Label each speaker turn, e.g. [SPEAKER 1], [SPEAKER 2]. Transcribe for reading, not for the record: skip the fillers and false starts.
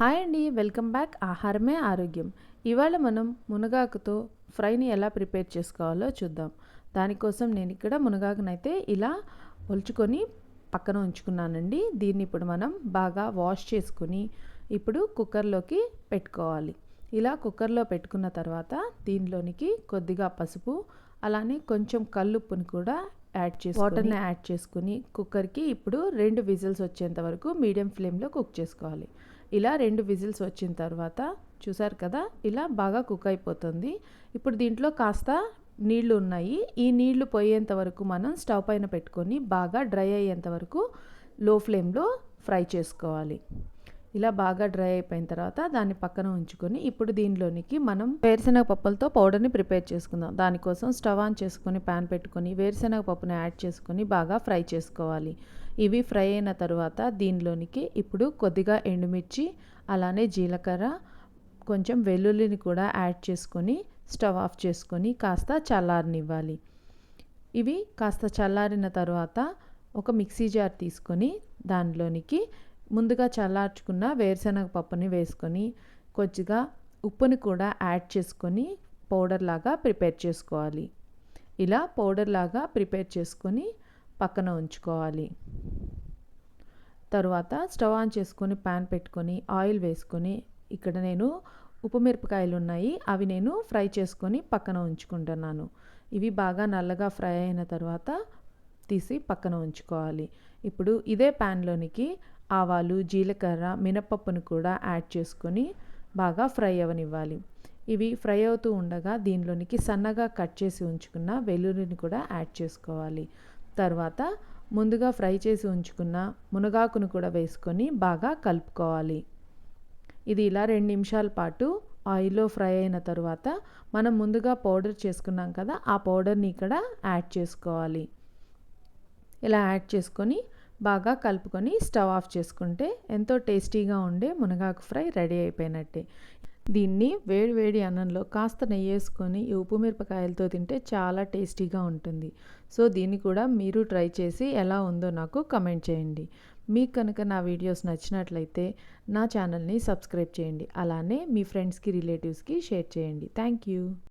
[SPEAKER 1] Hi అండి, welcome back. ఆహారమే ఆరోగ్యం. ఇవాళ మనం మునగాకుతో ఫ్రైని ఎలా ప్రిపేర్ చేసుకోవాలో చూద్దాం. దానికోసం నేను ఇక్కడ మునగాకునైతే ఇలా ఒలుచుకొని పక్కన ఉంచుకున్నానండి. దీన్ని ఇప్పుడు మనం బాగా వాష్ చేసుకుని ఇప్పుడు కుక్కర్లోకి పెట్టుకోవాలి. ఇలా కుక్కర్లో పెట్టుకున్న తర్వాత దీనిలోనికి కొద్దిగా పసుపు, అలానే కొంచెం కల్లుప్పుని కూడా వాటర్ని యాడ్ చేసుకుని కుక్కర్కి ఇప్పుడు 2 విజిల్స్ వచ్చేంత వరకు మీడియం ఫ్లేమ్లో కుక్ చేసుకోవాలి. ఇలా 2 విజిల్స్ వచ్చిన తర్వాత చూసారు కదా, ఇలా బాగా కుక్ అయిపోతుంది. ఇప్పుడు దీంట్లో కాస్త నీళ్లు ఉన్నాయి. ఈ నీళ్లు పోయేంత వరకు మనం స్టవ్ పైన పెట్టుకొని బాగా డ్రై అయ్యేంత వరకు లో ఫ్లేమ్లో ఫ్రై చేసుకోవాలి. ఇలా బాగా డ్రై అయిపోయిన తర్వాత దాన్ని పక్కన ఉంచుకొని ఇప్పుడు దీనిలోనికి మనం వేరుశనగ పప్పులతో పౌడర్ని ప్రిపేర్ చేసుకుందాం. దానికోసం స్టవ్ ఆన్ చేసుకొని ప్యాన్ పెట్టుకొని వేరుశనగ పప్పుని యాడ్ చేసుకొని బాగా ఫ్రై చేసుకోవాలి. ఇవి ఫ్రై అయిన తర్వాత దీనిలోనికి ఇప్పుడు కొద్దిగా ఎండుమిర్చి, అలానే జీలకర్ర, కొంచెం వెల్లుల్లిని కూడా యాడ్ చేసుకొని స్టవ్ ఆఫ్ చేసుకొని కాస్త చల్లారనివ్వాలి. ఇవి కాస్త చల్లారిన తర్వాత ఒక మిక్సీ జార్ తీసుకొని దానిలోనికి ముందుగా చల్లార్చుకున్న వేరుశనగ పప్పుని వేసుకొని కొద్దిగా ఉప్పుని కూడా యాడ్ చేసుకొని పౌడర్ లాగా ప్రిపేర్ చేసుకోవాలి. ఇలా పౌడర్ లాగా ప్రిపేర్ చేసుకొని పక్కన ఉంచుకోవాలి. తరువాత స్టవ్ ఆన్ చేసుకొని ప్యాన్ పెట్టుకొని ఆయిల్ వేసుకొని ఇక్కడ నేను ఉప్పు మిరపకాయలు ఉన్నాయి, అవి నేను ఫ్రై చేసుకొని పక్కన ఉంచుకుంటున్నాను. ఇవి బాగా నల్లగా ఫ్రై అయిన తర్వాత తీసి పక్కన ఉంచుకోవాలి. ఇప్పుడు ఇదే ప్యాన్లోనికి ఆవాలు, జీలకర్ర, మినపప్పును కూడా యాడ్ చేసుకొని బాగా ఫ్రై అవ్వనివ్వాలి. ఇవి ఫ్రై అవుతూ ఉండగా దీనిలోనికి సన్నగా కట్ చేసి ఉంచుకున్న వెల్లుల్లిని కూడా యాడ్ చేసుకోవాలి. తర్వాత ముందుగా ఫ్రై చేసి ఉంచుకున్న మునగాకును కూడా వేసుకొని బాగా కలుపుకోవాలి. ఇది ఇలా 2 నిమిషాల పాటు ఆయిల్లో ఫ్రై అయిన తర్వాత మనం ముందుగా పౌడర్ చేసుకున్నాం కదా, ఆ పౌడర్ని ఇక్కడ యాడ్ చేసుకోవాలి. ఇలా యాడ్ చేసుకొని బాగా కలుపుకొని స్టవ్ ఆఫ్ చేసుకుంటే ఎంతో టేస్టీగా ఉండే మునగాకు ఫ్రై రెడీ అయిపోయినట్టే. దీన్ని వేడి వేడి అన్నంలో కాస్త నెయ్యి వేసుకొని ఈ ఉప్పు మిరపకాయలతో తింటే చాలా టేస్టీగా ఉంటుంది. సో దీన్ని కూడా మీరు ట్రై చేసి ఎలా ఉందో నాకు కమెంట్ చేయండి. మీకు కనుక నా వీడియోస్ నచ్చినట్లయితే నా ఛానల్ని సబ్స్క్రైబ్ చేయండి. అలానే మీ ఫ్రెండ్స్కి, రిలేటివ్స్కి షేర్ చేయండి. Thank you.